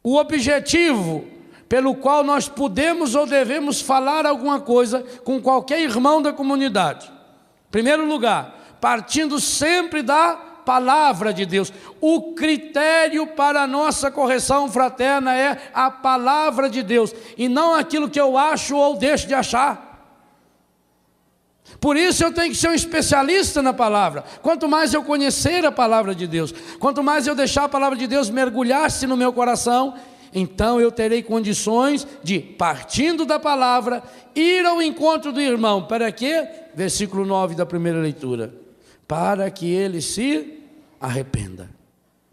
o objetivo pelo qual nós podemos ou devemos falar alguma coisa com qualquer irmão da comunidade. Em primeiro lugar, partindo sempre da palavra de Deus. O critério para a nossa correção fraterna é a palavra de Deus, e não aquilo que eu acho ou deixo de achar. Por isso eu tenho que ser um especialista na palavra. Quanto mais eu conhecer a palavra de Deus, quanto mais eu deixar a palavra de Deus mergulhar-se no meu coração, então eu terei condições de, partindo da palavra, ir ao encontro do irmão. Para quê? Versículo 9 da primeira leitura. Para que ele se arrependa,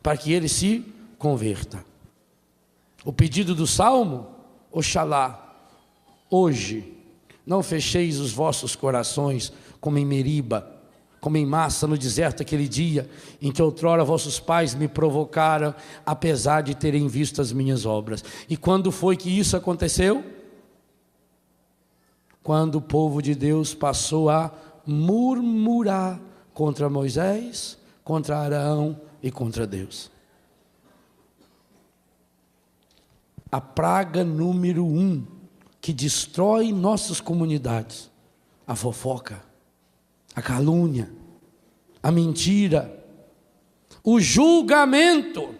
para que ele se converta. O pedido do Salmo: Oxalá, hoje, não fecheis os vossos corações como em Meriba, como em Massa no deserto, aquele dia em que outrora vossos pais me provocaram, apesar de terem visto as minhas obras. E quando foi que isso aconteceu? Quando o povo de Deus passou a murmurar contra Moisés, contra Arão e contra Deus. A praga número 1 que destrói nossas comunidades: a fofoca, a calúnia, a mentira, o julgamento.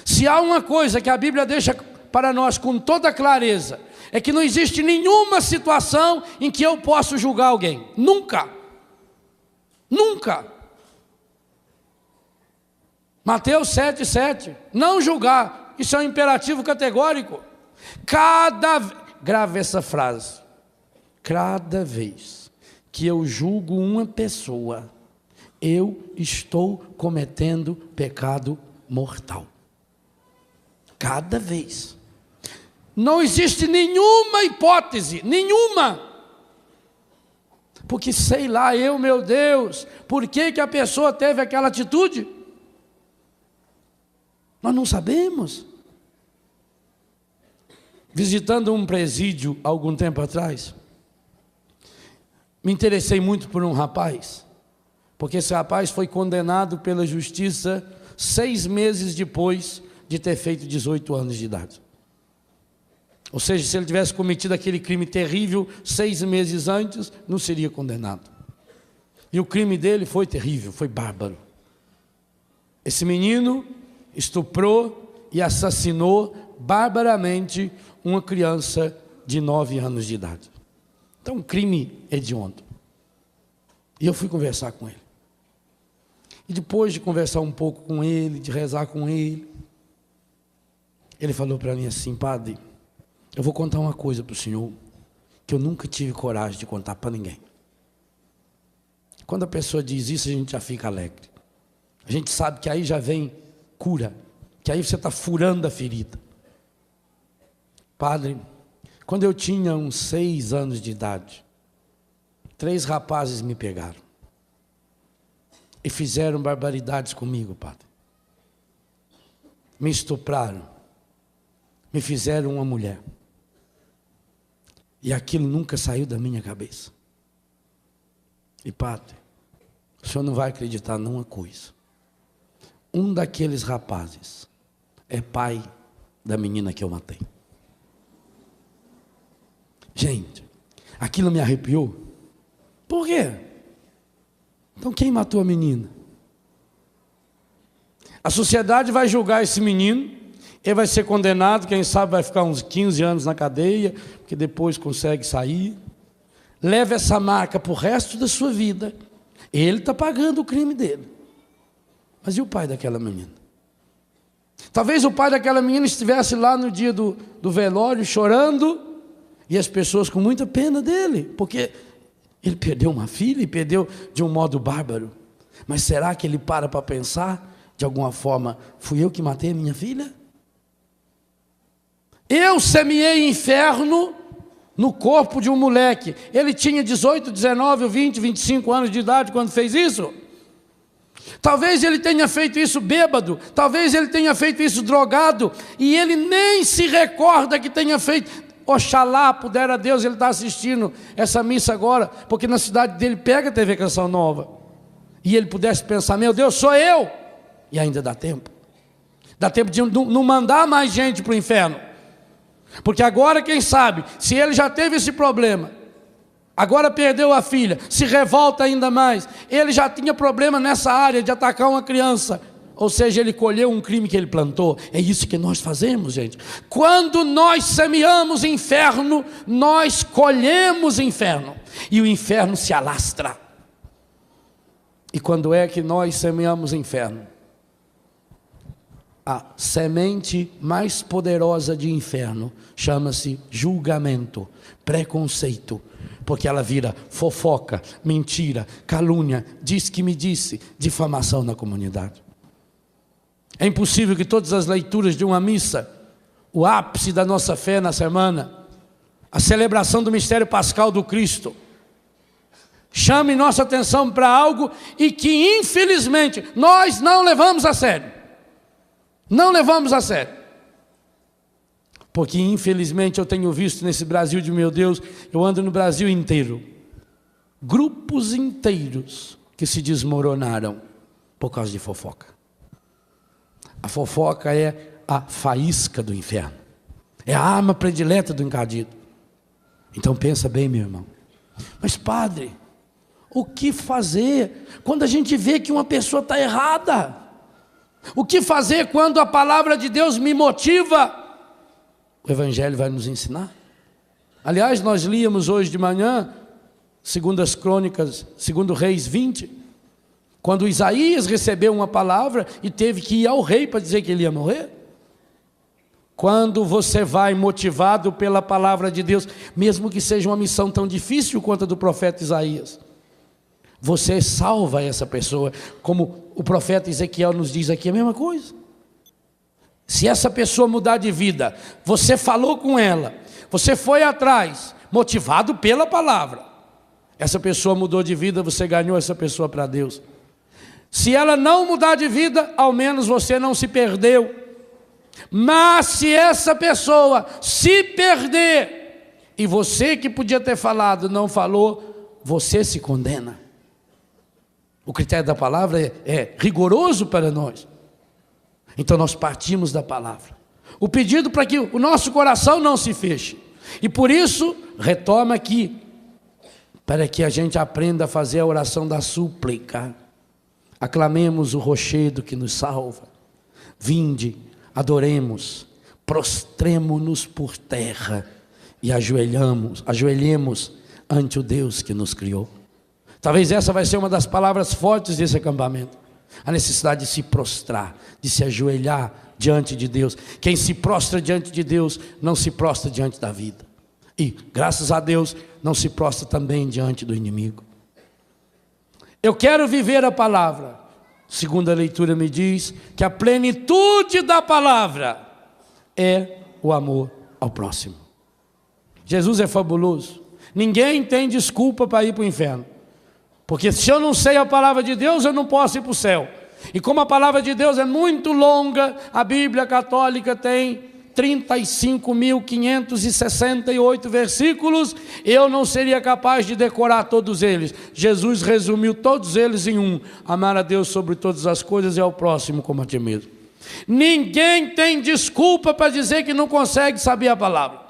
Se há uma coisa que a Bíblia deixa para nós com toda clareza, é que não existe nenhuma situação em que eu possa julgar alguém. Nunca. Nunca. Mateus 7,7. Não julgar. Isso é um imperativo categórico. Grave essa frase: cada vez que eu julgo uma pessoa, eu estou cometendo pecado mortal. Cada vez. Não existe nenhuma hipótese, nenhuma. Porque sei lá eu, meu Deus, por que a pessoa teve aquela atitude? Nós não sabemos. Visitando um presídio algum tempo atrás, me interessei muito por um rapaz, porque esse rapaz foi condenado pela justiça 6 meses depois de ter feito 18 anos de idade. Ou seja, se ele tivesse cometido aquele crime terrível 6 meses antes, não seria condenado. E o crime dele foi terrível, foi bárbaro. Esse menino estuprou e assassinou barbaramente uma criança de 9 anos de idade. Então, um crime hediondo. E eu fui conversar com ele. E depois de conversar um pouco com ele, de rezar com ele, ele falou para mim assim: padre, eu vou contar uma coisa para o senhor que eu nunca tive coragem de contar para ninguém. Quando a pessoa diz isso, a gente já fica alegre. A gente sabe que aí já vem cura, que aí você está furando a ferida. Padre, quando eu tinha uns 6 anos de idade, 3 rapazes me pegaram e fizeram barbaridades comigo, padre. Me estupraram, me fizeram uma mulher. E aquilo nunca saiu da minha cabeça. E padre, o senhor não vai acreditar numa coisa. Um daqueles rapazes é pai da menina que eu matei. Gente, aquilo me arrepiou. Por quê? Então quem matou a menina? A sociedade vai julgar esse menino, ele vai ser condenado, quem sabe vai ficar uns 15 anos na cadeia, porque depois consegue sair. Leva essa marca para o resto da sua vida. Ele está pagando o crime dele. Mas e o pai daquela menina? Talvez o pai daquela menina estivesse lá no dia do velório chorando, e as pessoas com muita pena dele, porque ele perdeu uma filha e perdeu de um modo bárbaro. Mas será que ele para pensar, de alguma forma, fui eu que matei a minha filha? Eu semeei inferno no corpo de um moleque. Ele tinha 18, 19, 20, 25 anos de idade quando fez isso. Talvez ele tenha feito isso bêbado, talvez ele tenha feito isso drogado, e ele nem se recorda que tenha feito. Oxalá pudera Deus, ele está assistindo essa missa agora, porque na cidade dele pega a TV Canção Nova, e ele pudesse pensar: meu Deus, sou eu, e ainda dá tempo. Dá tempo de não mandar mais gente para o inferno. Porque agora, quem sabe, se ele já teve esse problema, agora perdeu a filha, se revolta ainda mais, ele já tinha problema nessa área de atacar uma criança, ou seja, ele colheu um crime que ele plantou. É isso que nós fazemos, gente. Quando nós semeamos inferno, nós colhemos inferno, e o inferno se alastra. E quando é que nós semeamos inferno? A semente mais poderosa de inferno chama-se julgamento, preconceito, porque ela vira fofoca, mentira, calúnia, diz que me disse, difamação na comunidade. É impossível que todas as leituras de uma missa, o ápice da nossa fé na semana, a celebração do mistério pascal do Cristo, chame nossa atenção para algo e que infelizmente nós não levamos a sério. Não levamos a sério. Porque infelizmente eu tenho visto nesse Brasil de meu Deus, eu ando no Brasil inteiro, grupos inteiros que se desmoronaram por causa de fofoca. A fofoca é a faísca do inferno, é a arma predileta do encardido. Então pensa bem, meu irmão. Mas padre, o que fazer quando a gente vê que uma pessoa está errada? O que fazer quando a palavra de Deus me motiva? O Evangelho vai nos ensinar. Aliás, nós líamos hoje de manhã, segundo as Crônicas, segundo Reis 20, quando Isaías recebeu uma palavra e teve que ir ao rei para dizer que ele ia morrer. Quando você vai motivado pela palavra de Deus, mesmo que seja uma missão tão difícil quanto a do profeta Isaías, você salva essa pessoa, como o profeta Ezequiel nos diz aqui, a mesma coisa. Se essa pessoa mudar de vida, você falou com ela, você foi atrás, motivado pela palavra, essa pessoa mudou de vida, você ganhou essa pessoa para Deus. Se ela não mudar de vida, ao menos você não se perdeu. Mas se essa pessoa se perder, e você que podia ter falado não falou, você se condena. O critério da palavra é rigoroso para nós. Então nós partimos da palavra. O pedido para que o nosso coração não se feche. E por isso, retoma aqui, para que a gente aprenda a fazer a oração da súplica. Aclamemos o rochedo que nos salva. Vinde, adoremos, prostremo-nos por terra e ajoelhemos ante o Deus que nos criou. Talvez essa vai ser uma das palavras fortes desse acampamento. A necessidade de se prostrar, de se ajoelhar diante de Deus. Quem se prostra diante de Deus, não se prostra diante da vida. E, graças a Deus, não se prostra também diante do inimigo. Eu quero viver a palavra. Segunda leitura me diz que a plenitude da palavra é o amor ao próximo. Jesus é fabuloso. Ninguém tem desculpa para ir para o inferno. Porque se eu não sei a palavra de Deus, eu não posso ir para o céu. E como a palavra de Deus é muito longa, a Bíblia católica tem 35.568 versículos, eu não seria capaz de decorar todos eles. Jesus resumiu todos eles em um: amar a Deus sobre todas as coisas e ao próximo como a ti mesmo. Ninguém tem desculpa para dizer que não consegue saber a palavra.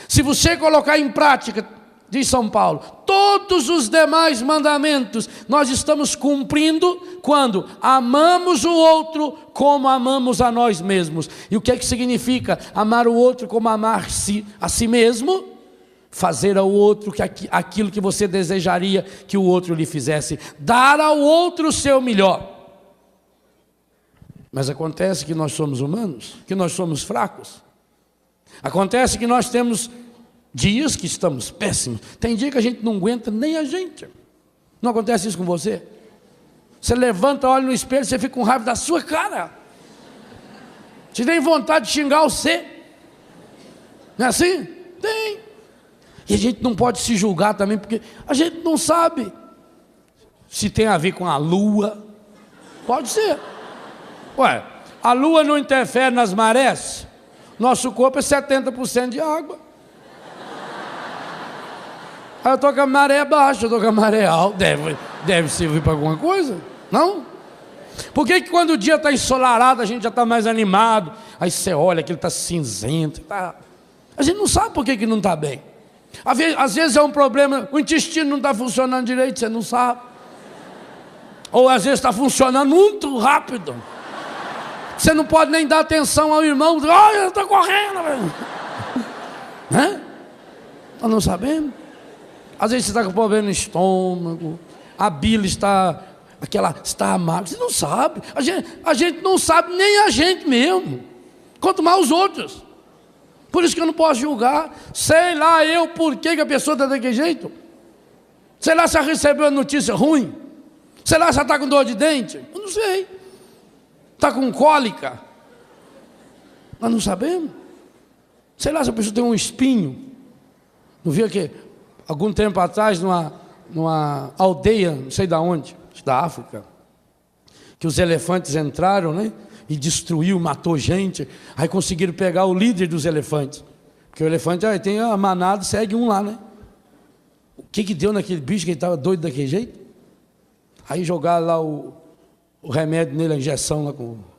Se você colocar em prática, diz São Paulo, todos os demais mandamentos nós estamos cumprindo quando amamos o outro como amamos a nós mesmos. E o que é que significa amar o outro como amar-se a si mesmo? Fazer ao outro aquilo que você desejaria que o outro lhe fizesse, dar ao outro o seu melhor. Mas acontece que nós somos humanos, que nós somos fracos. Acontece que nós temos dias que estamos péssimos. Tem dia que a gente não aguenta nem a gente. Não acontece isso com você? Você levanta, olha no espelho, você fica com raiva da sua cara. Te tem vontade de xingar você. Não é assim? Tem. E a gente não pode se julgar também, porque a gente não sabe se tem a ver com a lua. Pode ser. Ué, a lua não interfere nas marés? Nosso corpo é 70% de água. Aí eu estou com a maré baixa, eu estou com a maré alta. Deve servir para alguma coisa? Não? Por que quando o dia está ensolarado a gente já está mais animado? Aí você olha que ele está cinzento. A gente não sabe por que não está bem. Às vezes é um problema, o intestino não está funcionando direito, você não sabe. Ou às vezes está funcionando muito rápido. Você não pode nem dar atenção ao irmão. Olha, ele está correndo. Nós não sabemos. Às vezes você está com problema no estômago, a bile está amarga. Você não sabe. A gente não sabe nem a gente mesmo. Quanto mais os outros. Por isso que eu não posso julgar. Sei lá eu por que a pessoa está daquele jeito. Sei lá se ela recebeu a notícia ruim. Sei lá se ela está com dor de dente. Eu não sei. Está com cólica. Nós não sabemos. Sei lá se a pessoa tem um espinho. Não viu que algum tempo atrás numa aldeia, não sei de onde, da África, que os elefantes entraram, né? E destruiu, matou gente. Aí conseguiram pegar o líder dos elefantes. Porque o elefante tem a manada, segue um lá, né? O que deu naquele bicho que ele estava doido daquele jeito? Aí jogaram lá o remédio nele, a injeção lá,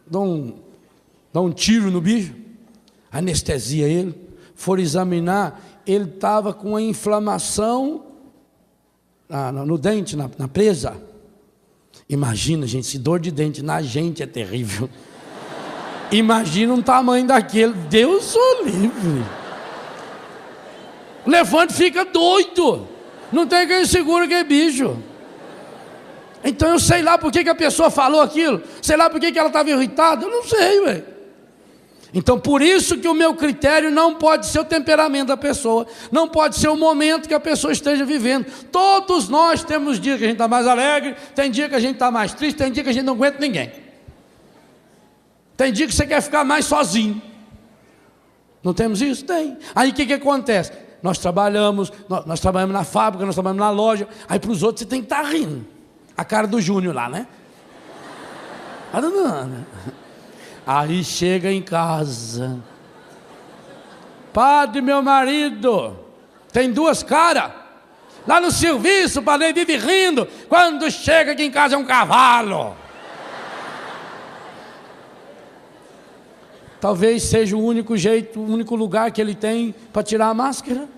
dá um tiro no bicho, anestesia ele, foram examinar, ele estava com uma inflamação no dente, na presa. Imagina, gente, se dor de dente na gente é terrível. Imagina um tamanho daquele, Deus o livre. O elefante fica doido, não tem quem segura aquele bicho. Então eu sei lá por que a pessoa falou aquilo, sei lá por que ela estava irritada, eu não sei, velho. Então por isso que o meu critério não pode ser o temperamento da pessoa, não pode ser o momento que a pessoa esteja vivendo. Todos nós temos dias que a gente está mais alegre, tem dia que a gente está mais triste, tem dia que a gente não aguenta ninguém. Tem dia que você quer ficar mais sozinho. Não temos isso? Tem. Aí o que acontece? Nós trabalhamos na fábrica, nós trabalhamos na loja, aí para os outros você tem que estar rindo. A cara do Júnior lá, né? Aí chega em casa. Padre, meu marido tem duas caras. Lá no serviço, o padre vive rindo. Quando chega aqui em casa é um cavalo. Talvez seja o único jeito, o único lugar que ele tem para tirar a máscara.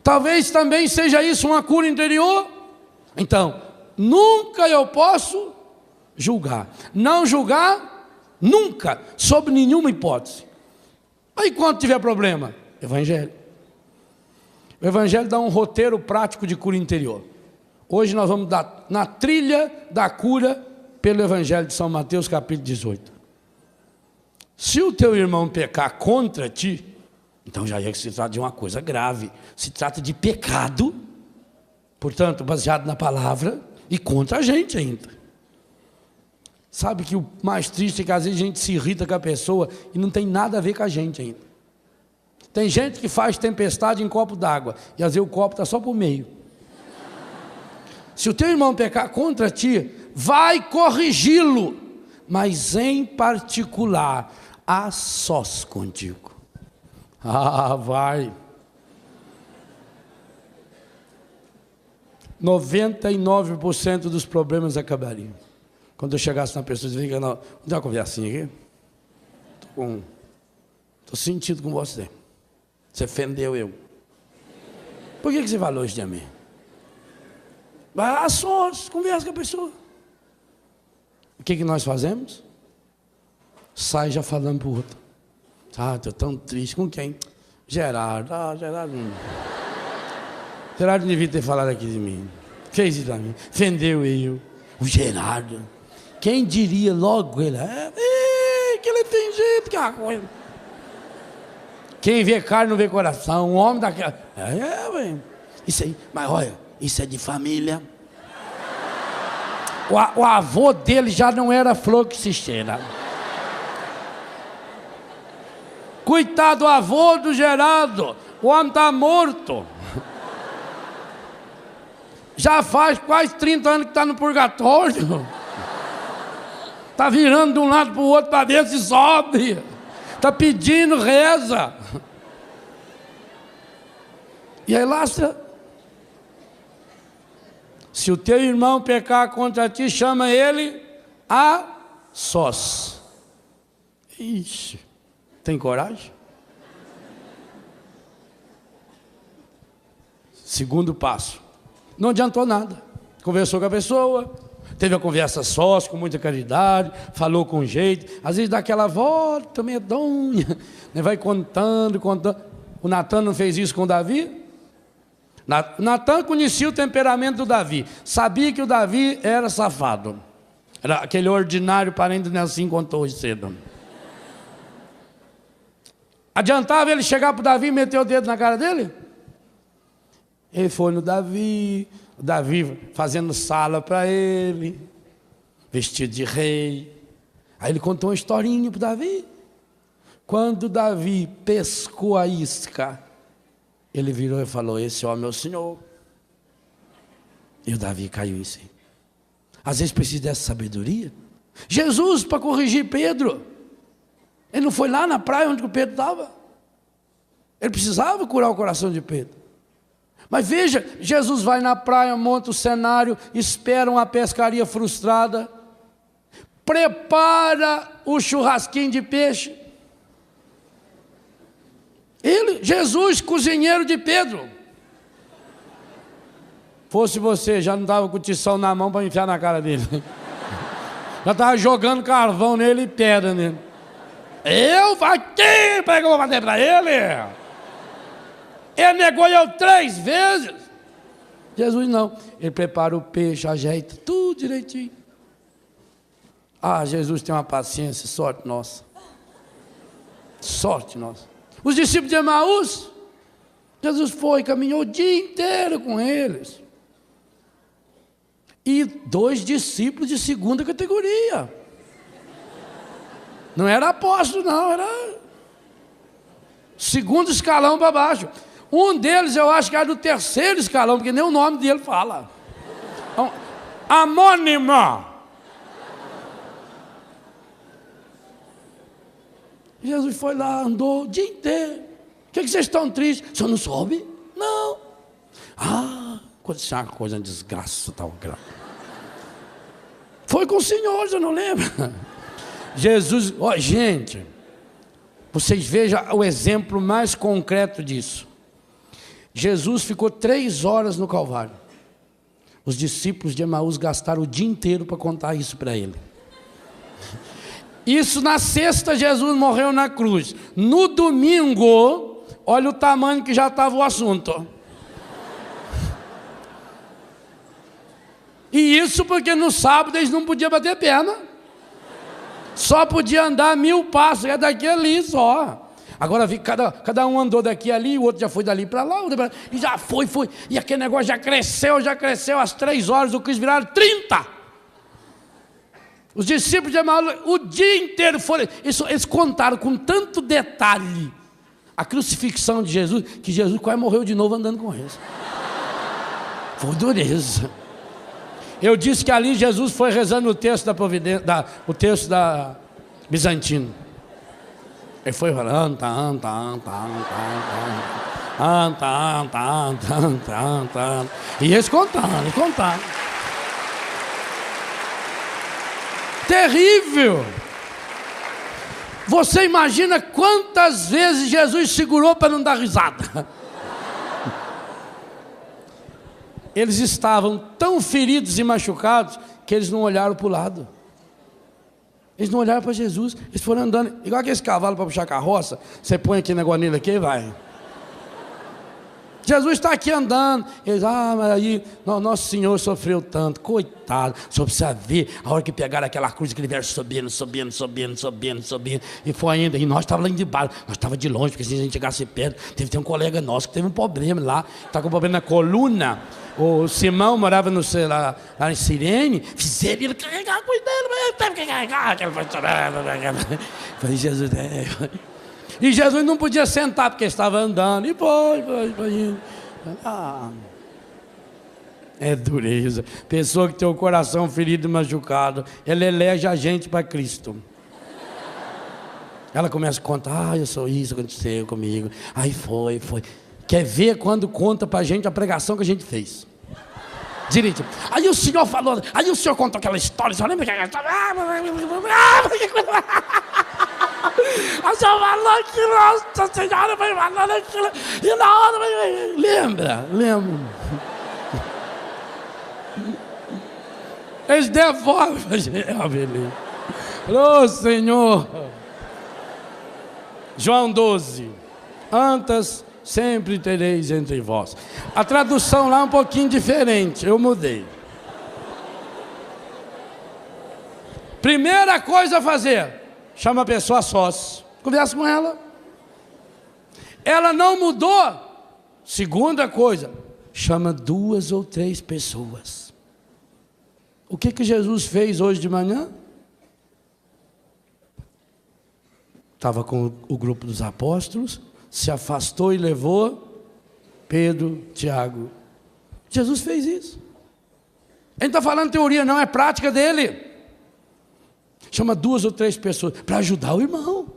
Talvez também seja isso uma cura interior. Então, nunca eu posso julgar. Não julgar, nunca, sob nenhuma hipótese. Aí quando tiver problema, Evangelho. O Evangelho dá um roteiro prático de cura interior. Hoje nós vamos dar na trilha da cura pelo Evangelho de São Mateus, capítulo 18. Se o teu irmão pecar contra ti, então já é que se trata de uma coisa grave. Se trata de pecado, portanto, baseado na palavra e contra a gente ainda. Sabe que o mais triste é que às vezes a gente se irrita com a pessoa e não tem nada a ver com a gente ainda. Tem gente que faz tempestade em copo d'água e às vezes o copo está só por meio. Se o teu irmão pecar contra ti, vai corrigi-lo, mas em particular, a sós contigo. Vai. 99% dos problemas acabariam. Quando eu chegasse na pessoa e dizia, não, dá uma conversinha aqui. Estou sentindo com você. Você ofendeu eu. Por que você falou isso de mim? Vai a sós, conversa com a pessoa. O que nós fazemos? Sai já falando para o outro. Estou tão triste. Com quem? Gerardo. Gerardo não devia ter falado aqui de mim. Fez isso para mim. Ofendeu eu. O Gerardo. Quem diria logo ele? Que ele tem jeito, que é uma coisa. Quem vê carne não vê coração. Um homem daquela. Isso aí. Mas olha, isso é de família. O avô dele já não era flor que se cheira. Coitado do avô do Gerardo, o homem está morto. Já faz quase 30 anos que está no purgatório. Está virando de um lado para o outro para ver se sobe. Está pedindo reza. E aí lastra. Se o teu irmão pecar contra ti, chama ele a sós. Ixi, tem coragem? Segundo passo. Não adiantou nada. Conversou com a pessoa, teve a conversa sós, com muita caridade, falou com jeito, às vezes dá aquela volta medonha, né? Vai contando. O Natan não fez isso com o Davi? Natan conhecia o temperamento do Davi, sabia que o Davi era safado, era aquele ordinário parente do Nelson contou hoje cedo. Adiantava ele chegar para o Davi e meter o dedo na cara dele? Ele foi no Davi, o Davi fazendo sala para ele, vestido de rei. Aí ele contou uma historinha para o Davi. Quando o Davi pescou a isca, ele virou e falou: esse homem é o Senhor. E o Davi caiu em si. Às vezes precisa dessa sabedoria. Jesus, para corrigir Pedro, ele não foi lá na praia onde o Pedro estava. Ele precisava curar o coração de Pedro. Mas veja, Jesus vai na praia, monta o cenário, espera uma pescaria frustrada, prepara o churrasquinho de peixe. Jesus, cozinheiro de Pedro. Fosse você, já não estava com o tição na mão para enfiar na cara dele. Já estava jogando carvão nele e pedra nele. Eu aqui, para que eu vou bater para ele? Ele negou eu 3 vezes. Jesus não. Ele prepara o peixe, ajeita tudo direitinho. Jesus tem uma paciência, sorte nossa. Sorte nossa. Os discípulos de Emaús, Jesus foi, caminhou o dia inteiro com eles. E 2 discípulos de segunda categoria. Não era apóstolo, não, era segundo escalão para baixo. Um deles eu acho que era do 3º escalão, porque nem o nome dele fala. Amônima. Jesus foi lá, andou o dia inteiro. O que vocês estão tristes? O senhor não soube? Não. Aconteceu uma coisa, uma desgraça tal. Foi com o Senhor, você não lembra? Jesus, gente, vocês vejam o exemplo mais concreto disso. Jesus ficou 3 horas no Calvário. Os discípulos de Emaús gastaram o dia inteiro para contar isso para ele. Isso na sexta, Jesus morreu na cruz. No domingo, olha o tamanho que já estava o assunto. E isso porque no sábado eles não podiam bater perna. Só podia andar 1000 passos, é daqui ali só. Agora vi cada um andou daqui ali, o outro já foi dali para lá, e já foi. E aquele negócio já cresceu, às 3 horas o Cristo viraram 30. Os discípulos de Emaús, o dia inteiro foram, eles contaram com tanto detalhe a crucifixão de Jesus, que Jesus quase morreu de novo andando com eles. Foi dureza. Eu disse que ali Jesus foi rezando o texto da providência, o texto da Bizantino. Ele foi falando, e eles contaram. Terrível. Você imagina quantas vezes Jesus segurou para não dar risada? Eles estavam tão feridos e machucados que eles não olharam para o lado. Eles não olharam para Jesus. Eles foram andando, igual aqueles cavalos para puxar carroça. Você põe aquele negócio nele aqui e vai. Jesus está aqui andando. Eles, mas aí, nosso Senhor sofreu tanto, coitado. Só precisa ver, a hora que pegaram aquela cruz, aquele verso subindo. E foi ainda, e nós estávamos lá de baixo, nós estávamos de longe, porque se a gente chegasse perto, tem um colega nosso que teve um problema lá, está com um problema na coluna. O Simão morava lá em Cirene, fizeram ele carregar a coisa dele, mas teve que carregar. Falei, Jesus, E Jesus não podia sentar porque estava andando. E foi. É dureza. Pessoa que tem o coração ferido e machucado, ela elege a gente para Cristo. Ela começa a contar, eu sou isso, aconteceu comigo. Aí foi. Quer ver quando conta para a gente a pregação que a gente fez? Direito. Aí o senhor falou, aí o senhor contou aquela história, o senhor lembra que aquela história? O senhor falou que Nossa Senhora foi falando aquilo, e na hora, lembra. Eles devolvem, beleza. Ô Senhor. João 12. Antas sempre tereis entre vós. A tradução lá é um pouquinho diferente, eu mudei. Primeira coisa a fazer, chama a pessoa a sós, conversa com ela. Ela não mudou. Segunda coisa, chama 2 ou 3 pessoas. O que Jesus fez hoje de manhã? Estava com o grupo dos apóstolos, se afastou e levou Pedro, Tiago. Jesus fez isso. Ele não está falando teoria, não, é prática dele. Chama 2 ou 3 pessoas para ajudar o irmão.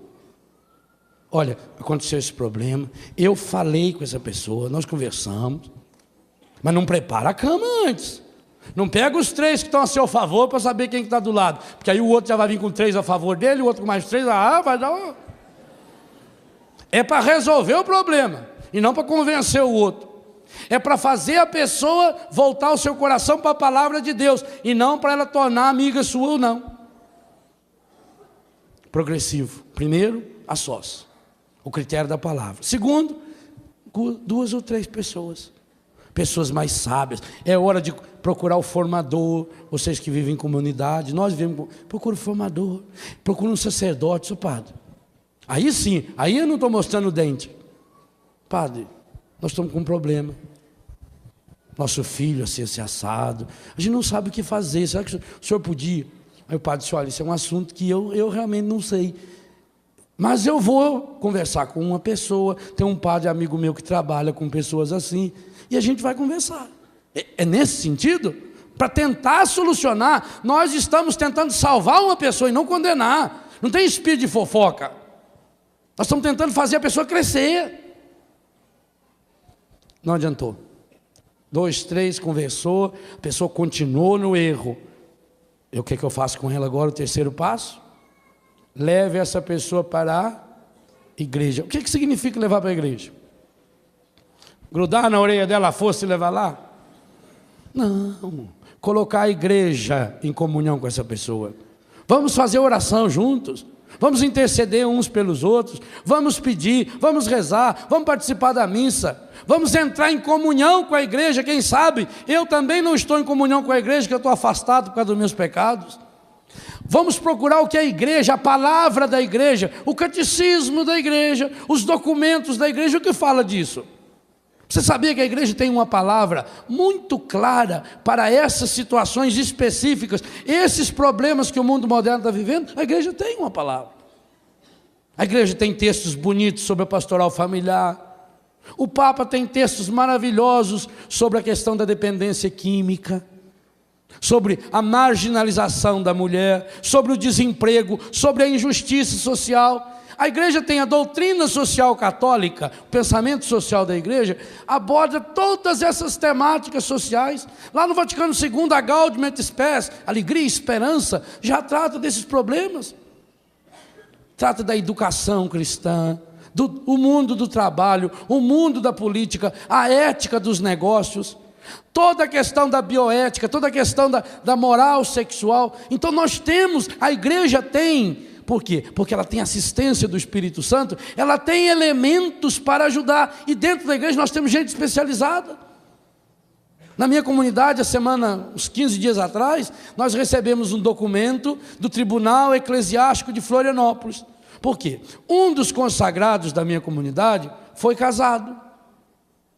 Olha, aconteceu esse problema, eu falei com essa pessoa, nós conversamos, mas não prepara a cama antes. Não pega os 3 que estão a seu favor para saber quem está do lado, porque aí o outro já vai vir com 3 a favor dele, o outro com mais 3, vai dar. É para resolver o problema e não para convencer o outro. É para fazer a pessoa voltar o seu coração para a palavra de Deus e não para ela tornar amiga sua ou não. Progressivo. Primeiro, a sós, o critério da palavra. Segundo, 2 ou 3 pessoas. Pessoas mais sábias. É hora de procurar o formador. Vocês que vivem em comunidade, nós vivemos. Procura o formador. Procura um sacerdote, seu padre. Aí sim, aí eu não estou mostrando o dente. Padre, nós estamos com um problema. Nosso filho assim assado. A gente não sabe o que fazer. Será que o senhor podia? Aí o padre disse, olha, isso é um assunto que eu realmente não sei. Mas eu vou conversar com uma pessoa. Tem um padre amigo meu que trabalha com pessoas assim. E a gente vai conversar. É nesse sentido? Para tentar solucionar. Nós estamos tentando salvar uma pessoa e não condenar. Não tem espírito de fofoca. Nós estamos tentando fazer a pessoa crescer. Não adiantou. 2, 3, conversou, a pessoa continuou no erro. O que eu faço com ela agora? O terceiro passo? Leve essa pessoa para a igreja. O que significa levar para a igreja? Grudar na orelha dela a força e levar lá? Não. Colocar a igreja em comunhão com essa pessoa. Vamos fazer oração juntos. Vamos interceder uns pelos outros, vamos pedir, vamos rezar, vamos participar da missa, vamos entrar em comunhão com a igreja. Quem sabe eu também não estou em comunhão com a igreja, que eu estou afastado por causa dos meus pecados. Vamos procurar o que é a igreja, a palavra da igreja, o catecismo da igreja, os documentos da igreja, o que fala disso? Você sabia que a igreja tem uma palavra muito clara para essas situações específicas, esses problemas que o mundo moderno está vivendo? A igreja tem uma palavra. A igreja tem textos bonitos sobre a pastoral familiar. O Papa tem textos maravilhosos sobre a questão da dependência química, sobre a marginalização da mulher, sobre o desemprego, sobre a injustiça social. A igreja tem a doutrina social católica, o pensamento social da igreja, aborda todas essas temáticas sociais. Lá no Vaticano II, a Gaudium et Spes, alegria e esperança, já trata desses problemas. Trata da educação cristã, o mundo do trabalho, o mundo da política, a ética dos negócios, toda a questão da bioética, toda a questão da moral sexual. Então nós temos, a igreja tem. Por quê? Porque ela tem assistência do Espírito Santo, ela tem elementos para ajudar, e dentro da igreja nós temos gente especializada. Na minha comunidade, uns 15 dias atrás, nós recebemos um documento do Tribunal Eclesiástico de Florianópolis. Por quê? Um dos consagrados da minha comunidade foi casado,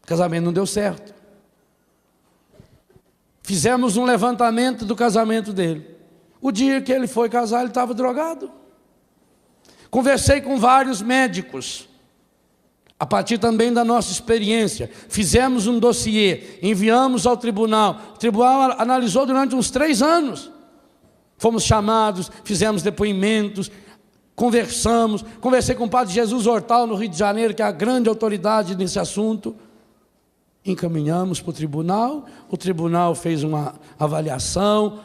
o casamento não deu certo. Fizemos um levantamento do casamento dele. O dia que ele foi casar, ele estava drogado. Conversei com vários médicos, a partir também da nossa experiência. Fizemos um dossiê, enviamos ao tribunal. O tribunal analisou durante uns 3 anos. Fomos chamados, fizemos depoimentos, conversamos. Conversei com o padre Jesus Hortal, no Rio de Janeiro, que é a grande autoridade nesse assunto. Encaminhamos para o tribunal fez uma avaliação,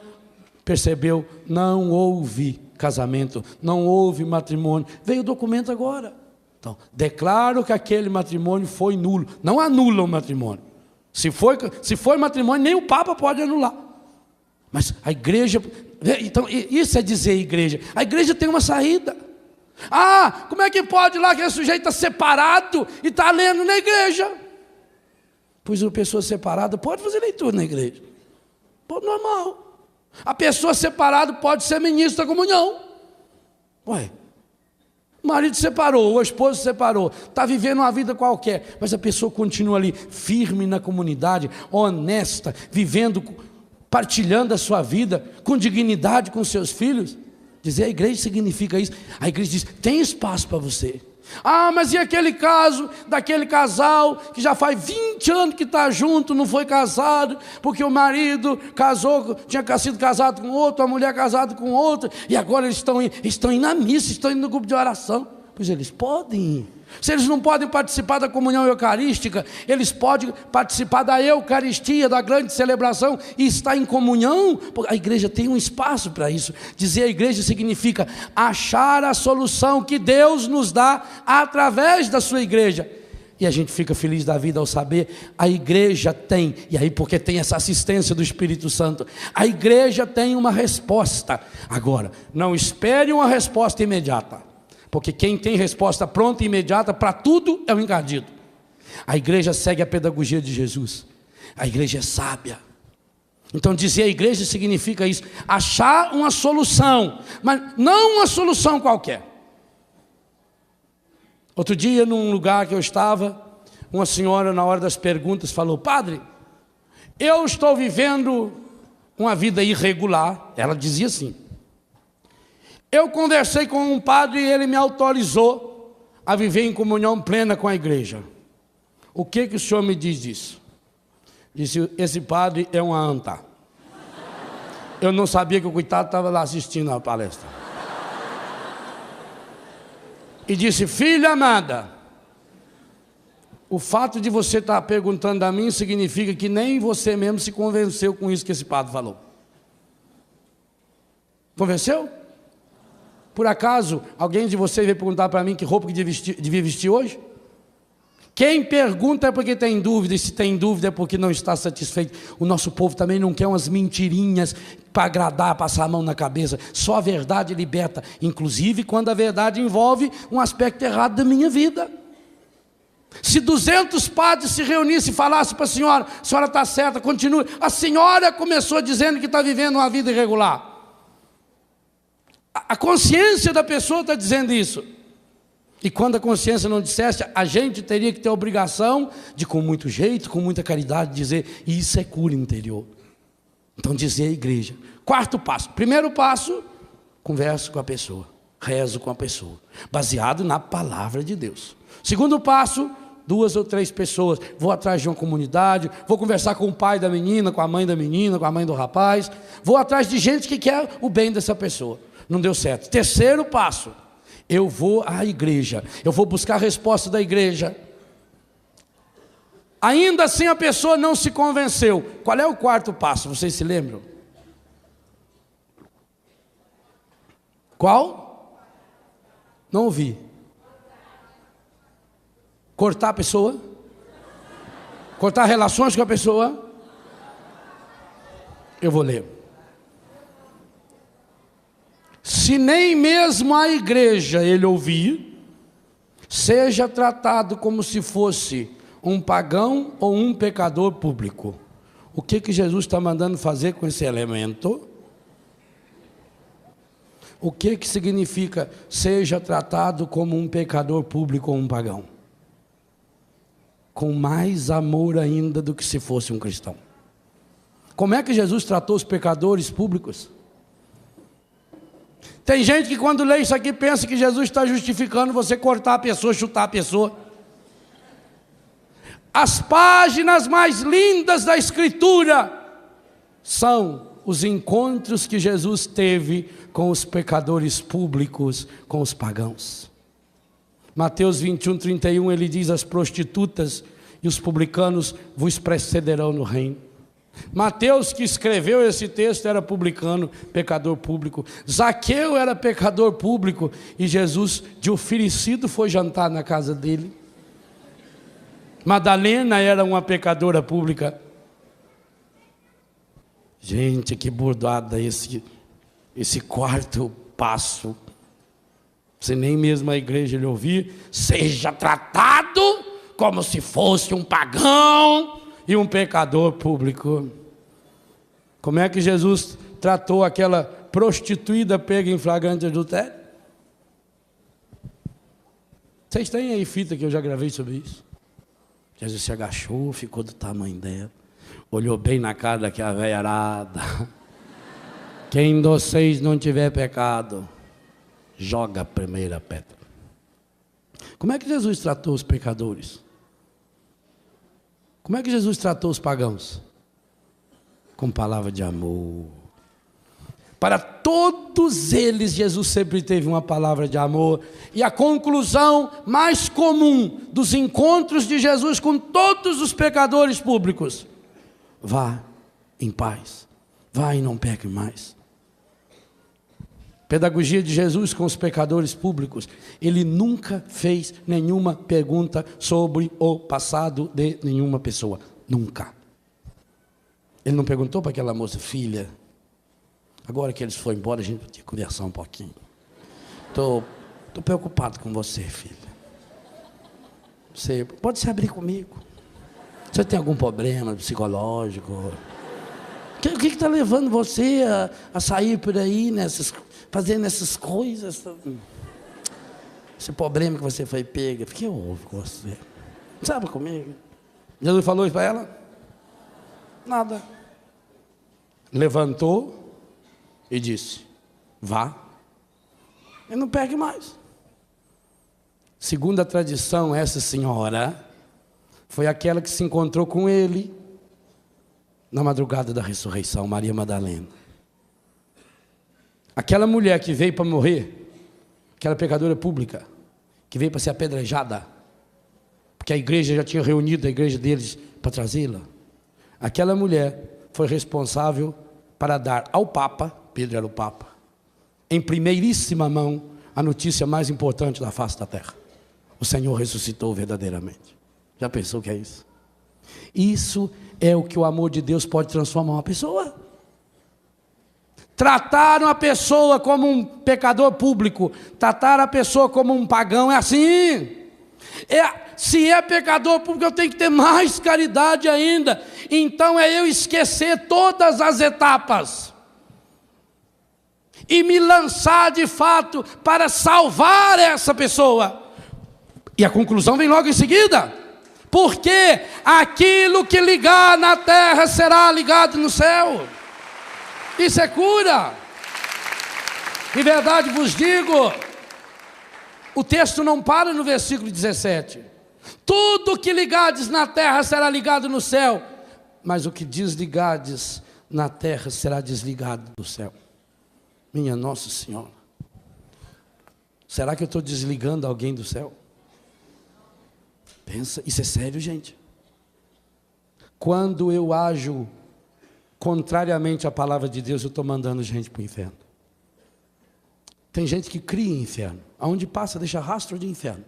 percebeu, não houve casamento, não houve matrimônio. Veio o documento agora. Então, declaro que aquele matrimônio foi nulo. Não anula o matrimônio. Se foi matrimônio, nem o Papa pode anular. Mas a igreja, então isso é dizer igreja. A igreja tem uma saída. Ah, como é que pode lá que o sujeito está separado e está lendo na igreja? Pois uma pessoa separada pode fazer leitura na igreja. Pode, normal. A pessoa separada pode ser ministro da comunhão. Ué, o marido separou, a esposa separou, está vivendo uma vida qualquer, mas a pessoa continua ali, firme na comunidade, honesta, vivendo, partilhando a sua vida, com dignidade com seus filhos. Dizer a igreja significa isso. A igreja diz, tem espaço para você. Ah, mas e aquele caso daquele casal que já faz 20 anos que está junto, não foi casado, porque o marido casou, tinha sido casado com outro, a mulher casada com outro, e agora eles estão indo na missa, estão indo no grupo de oração. Pois eles podem ir. Se eles não podem participar da comunhão eucarística, eles podem participar da Eucaristia, da grande celebração, e estar em comunhão. A igreja tem um espaço para isso. Dizer a igreja significa achar a solução que Deus nos dá através da sua igreja. E a gente fica feliz da vida ao saber, a igreja tem, e aí porque tem essa assistência do Espírito Santo, a igreja tem uma resposta. Agora, não espere uma resposta imediata. Porque quem tem resposta pronta e imediata para tudo é o encardido. A igreja segue a pedagogia de Jesus. A igreja é sábia. Então dizer a igreja significa isso. Achar uma solução, mas não uma solução qualquer. Outro dia, num lugar que eu estava, uma senhora na hora das perguntas falou, padre, eu estou vivendo uma vida irregular. Ela dizia assim. Eu conversei com um padre e ele me autorizou a viver em comunhão plena com a igreja. O que o senhor me diz disso? Disse, esse padre é uma anta. Eu não sabia que o coitado estava lá assistindo a palestra. E disse, filha amada, o fato de você estar perguntando a mim significa que nem você mesmo se convenceu com isso que esse padre falou. Convenceu? Por acaso, alguém de vocês veio perguntar para mim que roupa que devia vestir hoje? Quem pergunta é porque tem dúvida, e se tem dúvida é porque não está satisfeito. O nosso povo também não quer umas mentirinhas para agradar, passar a mão na cabeça. Só a verdade liberta, inclusive quando a verdade envolve um aspecto errado da minha vida. Se 200 padres se reunissem e falassem para a senhora está certa, continue. A senhora começou dizendo que está vivendo uma vida irregular. A consciência da pessoa está dizendo isso. E quando a consciência não dissesse, a gente teria que ter a obrigação de, com muito jeito, com muita caridade, dizer, isso é cura interior. Então dizer à igreja. Quarto passo. Primeiro passo, converso com a pessoa. Rezo com a pessoa. Baseado na palavra de Deus. Segundo passo, 2 ou 3 pessoas. Vou atrás de uma comunidade, vou conversar com o pai da menina, com a mãe da menina, com a mãe do rapaz. Vou atrás de gente que quer o bem dessa pessoa. Não deu certo. Terceiro passo, eu vou à igreja, eu vou buscar a resposta da igreja. Ainda assim a pessoa não se convenceu. Qual é o quarto passo? Vocês se lembram? Qual? Não ouvi. Cortar a pessoa? Cortar relações com a pessoa? Eu vou ler. Se nem mesmo a igreja ele ouvir, seja tratado como se fosse um pagão ou um pecador público. O que Jesus está mandando fazer com esse elemento? O que significa seja tratado como um pecador público ou um pagão? Com mais amor ainda do que se fosse um cristão. Como é que Jesus tratou os pecadores públicos? Tem gente que quando lê isso aqui pensa que Jesus está justificando você cortar a pessoa, chutar a pessoa. As páginas mais lindas da Escritura são os encontros que Jesus teve com os pecadores públicos, com os pagãos. Mateus 21, 31, ele diz, as prostitutas e os publicanos vos precederão no reino. Mateus, que escreveu esse texto, era publicano, pecador público. Zaqueu era pecador público, e Jesus, de oferecido, foi jantar na casa dele. Madalena era uma pecadora pública. Gente, que bordada esse quarto passo. Se nem mesmo a igreja lhe ouvir, seja tratado como se fosse um pagão e um pecador público. Como é que Jesus tratou aquela prostituída pega em flagrante adultério? Vocês têm aí fita que eu já gravei sobre isso? Jesus se agachou, ficou do tamanho dela, olhou bem na cara daquela velharada. Quem de vocês não tiver pecado, joga a primeira pedra. Como é que Jesus tratou os pecadores? Como é que Jesus tratou os pagãos? Com palavra de amor. Para todos eles, Jesus sempre teve uma palavra de amor. E a conclusão mais comum dos encontros de Jesus com todos os pecadores públicos: vá em paz, vá e não peque mais. Pedagogia de Jesus com os pecadores públicos: ele nunca fez nenhuma pergunta sobre o passado de nenhuma pessoa, nunca. Ele não perguntou para aquela moça: filha, agora que eles foram embora, a gente vai ter que conversar um pouquinho. Estou preocupado com você, filha. Você pode se abrir comigo? Você tem algum problema psicológico? O que está levando você a sair por aí, fazendo essas coisas? Esse problema que você foi pega, o que houve com você? Sabe comigo? Jesus falou isso para ela? Nada. Levantou e disse: vá e não pegue mais. Segundo a tradição, essa senhora foi aquela que se encontrou com ele na madrugada da ressurreição, Maria Madalena. Aquela mulher que veio para morrer, aquela pecadora pública, que veio para ser apedrejada, porque a igreja já tinha reunido a igreja deles para trazê-la. Aquela mulher foi responsável para dar ao Papa, Pedro era o Papa, em primeiríssima mão, a notícia mais importante da face da terra: o Senhor ressuscitou verdadeiramente. Já pensou o que é isso? Isso é o que o amor de Deus pode transformar uma pessoa. Tratar uma pessoa como um pecador público, tratar a pessoa como um pagão, é assim. Se é pecador público, eu tenho que ter mais caridade ainda. Então é eu esquecer todas as etapas e me lançar de fato para salvar essa pessoa. E a conclusão vem logo em seguida: porque aquilo que ligar na terra será ligado no céu. Isso é cura. Em verdade vos digo, o texto não para no versículo 17. Tudo que ligardes na terra será ligado no céu, mas o que desligardes na terra será desligado do céu. Minha Nossa Senhora, será que eu estou desligando alguém do céu? Pensa, isso é sério, gente. Quando eu ajo contrariamente à palavra de Deus, eu estou mandando gente para o inferno. Tem gente que cria inferno. Aonde passa, deixa rastro de inferno.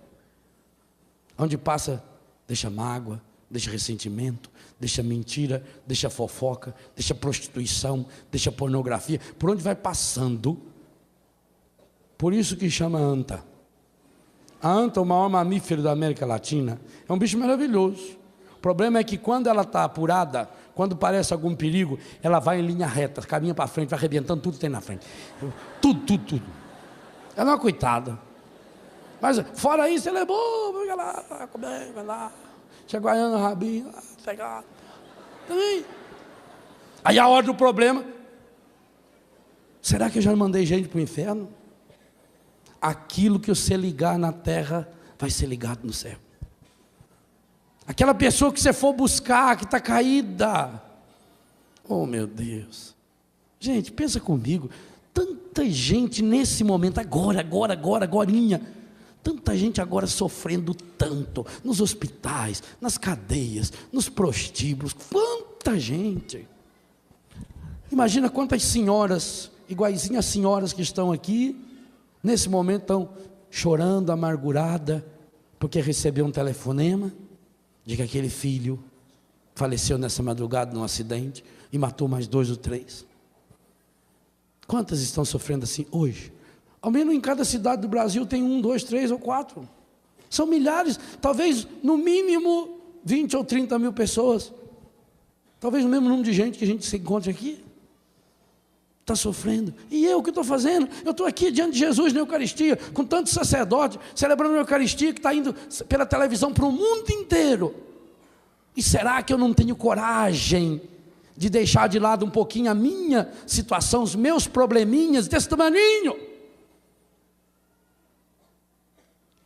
Onde passa, deixa mágoa, deixa ressentimento, deixa mentira, deixa fofoca, deixa prostituição, deixa pornografia. Por onde vai passando. Por isso que chama anta. A anta, o maior mamífero da América Latina, é um bicho maravilhoso. O problema é que quando ela está apurada, quando parece algum perigo, ela vai em linha reta, caminha para frente, vai arrebentando tudo que tem na frente. Tudo. Ela é uma coitada. Mas fora isso, ela é boa, vai lá, vai lá. Chegou aí no rabinho, pegar. Aí a hora do problema: será que eu já mandei gente para o inferno? Aquilo que você ligar na terra vai ser ligado no céu. Aquela pessoa que você for buscar, que está caída. Oh meu Deus. Gente, pensa comigo. Tanta gente nesse momento, agorinha. Tanta gente agora sofrendo tanto, nos hospitais, nas cadeias, nos prostíbulos, quanta gente. Imagina quantas senhoras, iguaizinhas às senhoras que estão aqui, nesse momento estão chorando, amargurada, porque recebeu um telefonema de que aquele filho faleceu nessa madrugada num acidente e matou mais 2 ou 3. Quantas estão sofrendo assim hoje? Ao menos em cada cidade do Brasil tem 1, 2, 3 ou 4. São milhares, talvez no mínimo 20 ou 30 mil pessoas. Talvez o mesmo número de gente que a gente se encontra aqui. Está sofrendo. E eu, o que estou fazendo? Eu estou aqui diante de Jesus na Eucaristia, com tantos sacerdotes, celebrando a Eucaristia que está indo pela televisão para o mundo inteiro. E será que eu não tenho coragem de deixar de lado um pouquinho a minha situação, os meus probleminhas desse tamaninho?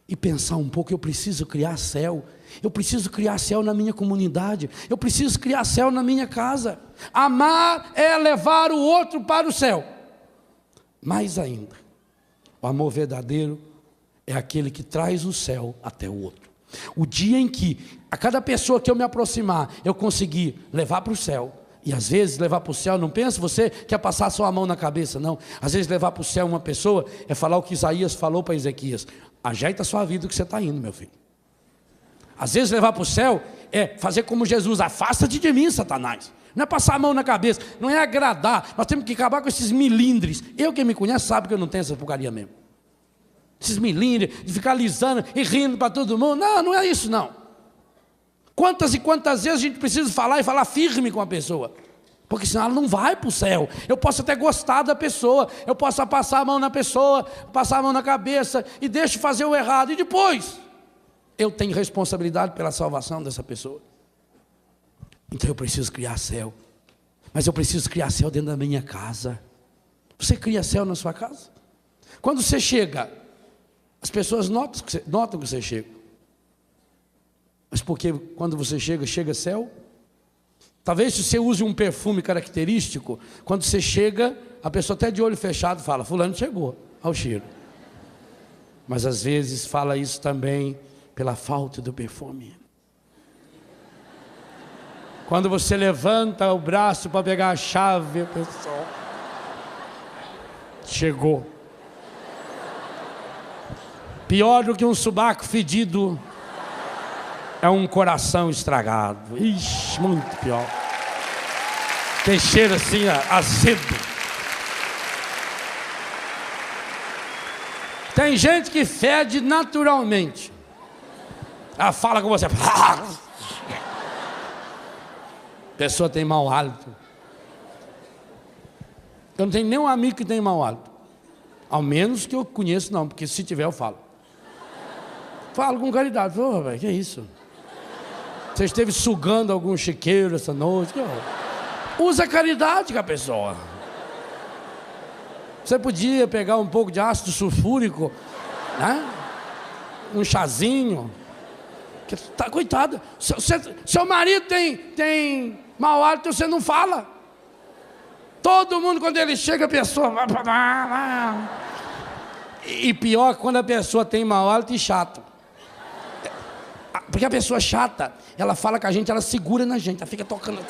E pensar um pouco, eu preciso criar céu. Eu preciso criar céu na minha comunidade. Eu preciso criar céu na minha casa. Amar é levar o outro para o céu. Mais ainda, o amor verdadeiro é aquele que traz o céu até o outro. O dia em que a cada pessoa que eu me aproximar, eu conseguir levar para o céu. E às vezes levar para o céu, não pensa você quer passar só a mão na cabeça, não. Às vezes levar para o céu uma pessoa é falar o que Isaías falou para Ezequias: ajeita a sua vida que você está indo, meu filho. Às vezes levar para o céu é fazer como Jesus: afasta-te de mim, Satanás. Não é passar a mão na cabeça, não é agradar. Nós temos que acabar com esses milindres. Quem me conhece sabe que eu não tenho essa porcaria mesmo. Esses milindres, de ficar alisando e rindo para todo mundo. Não, não é isso não. Quantas e quantas vezes a gente precisa falar e falar firme com a pessoa, porque senão ela não vai para o céu. Eu posso até gostar da pessoa, eu posso passar a mão na pessoa, passar a mão na cabeça e deixo fazer o errado, e depois eu tenho responsabilidade pela salvação dessa pessoa. Então eu preciso criar céu, mas eu preciso criar céu dentro da minha casa. Você cria céu na sua casa? Quando você chega, as pessoas notam que você chega. Mas porque quando você chega céu? Talvez se você use um perfume característico, quando você chega, a pessoa até de olho fechado fala: fulano chegou, ao cheiro. Mas às vezes fala isso também pela falta do perfume. Quando você levanta o braço para pegar a chave, a pessoa chegou. Pior do que um sovaco fedido é um coração estragado. Ixi, muito pior. Tem cheiro assim, azedo. Tem gente que fede naturalmente. Ela fala com você. A pessoa tem mau hálito. Eu não tenho nenhum amigo que tem mau hálito. Ao menos que eu conheço, não. Porque se tiver, eu falo. Falo com caridade. Ô, rapaz, que é isso? Você esteve sugando algum chiqueiro essa noite? Usa caridade com a pessoa. Você podia pegar um pouco de ácido sulfúrico, né? Um chazinho. Tá, coitado. Seu marido tem mau hálito, você não fala. Todo mundo, quando ele chega, a pessoa... E pior, quando a pessoa tem mau hálito e chato. Porque a pessoa chata, ela fala com a gente, ela segura na gente, ela fica tocando.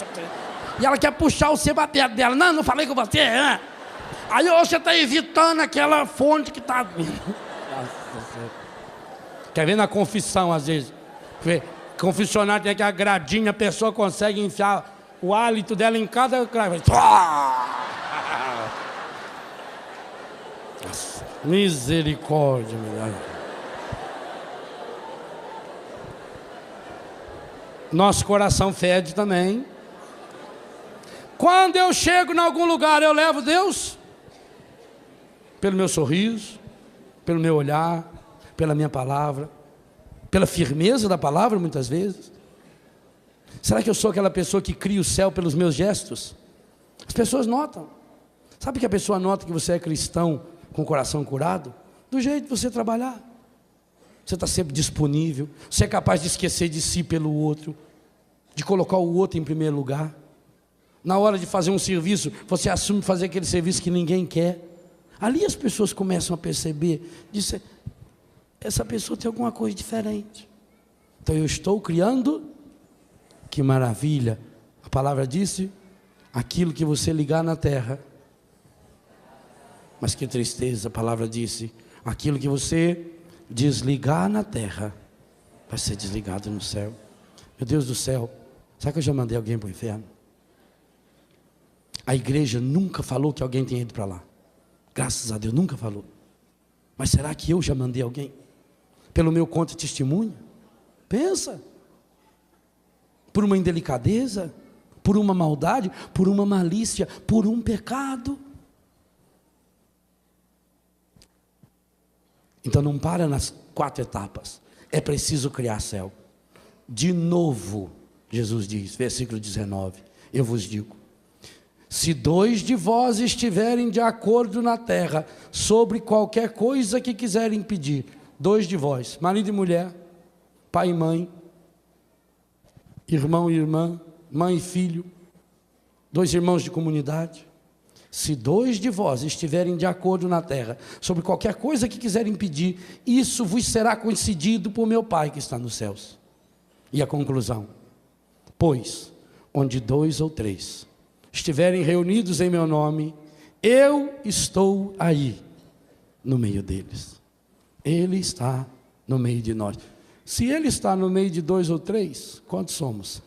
E ela quer puxar você para perto dela. Não falei com você, né? Aí você está evitando aquela fonte que está... Quer ver na confissão, às vezes? Confessionário tem aquela gradinha, a pessoa consegue enfiar o hálito dela em cada... Misericórdia, meu. Nosso coração fede também. Quando eu chego em algum lugar, eu levo Deus? Pelo meu sorriso, pelo meu olhar, pela minha palavra, pela firmeza da palavra, muitas vezes. Será que eu sou aquela pessoa que cria o céu pelos meus gestos? As pessoas notam. Sabe que a pessoa nota que você é cristão com o coração curado? Do jeito de você trabalhar. Você está sempre disponível. Você é capaz de esquecer de si pelo outro, de colocar o outro em primeiro lugar. Na hora de fazer um serviço, você assume fazer aquele serviço que ninguém quer. Ali as pessoas começam a perceber. essa pessoa tem alguma coisa diferente. Então eu estou criando, que maravilha. A palavra disse, aquilo que você ligar na terra. Mas que tristeza, a palavra disse, aquilo que você desligar na terra, vai ser desligado no céu. Meu Deus do céu, será que eu já mandei alguém para o inferno? A igreja nunca falou que alguém tinha ido para lá. Graças a Deus, nunca falou. Mas será que eu já mandei alguém? Pelo meu conto e testemunho? Pensa. Por uma indelicadeza, por uma maldade, por uma malícia, por um pecado. Então não para nas 4 etapas. É preciso criar céu. De novo, Jesus diz, versículo 19, eu vos digo, se 2 de vós estiverem de acordo na terra, sobre qualquer coisa que quiserem pedir, 2 de vós, marido e mulher, pai e mãe, irmão e irmã, mãe e filho, 2 irmãos de comunidade, se 2 de vós estiverem de acordo na terra, sobre qualquer coisa que quiserem pedir, isso vos será concedido por meu Pai que está nos céus. E a conclusão, pois, onde 2 ou 3 estiverem reunidos em meu nome, eu estou aí, no meio deles. Ele está no meio de nós. Se Ele está no meio de 2 ou 3, quantos somos?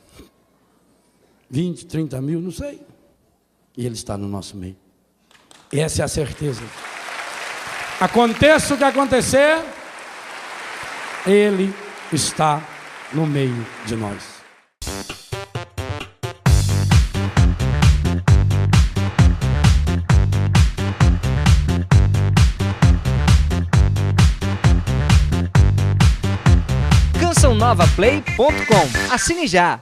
20, 30 mil, não sei. E Ele está no nosso meio. Essa é a certeza. Aconteça o que acontecer, Ele está no meio de nós. CançãoNovaPlay.com. Assine já!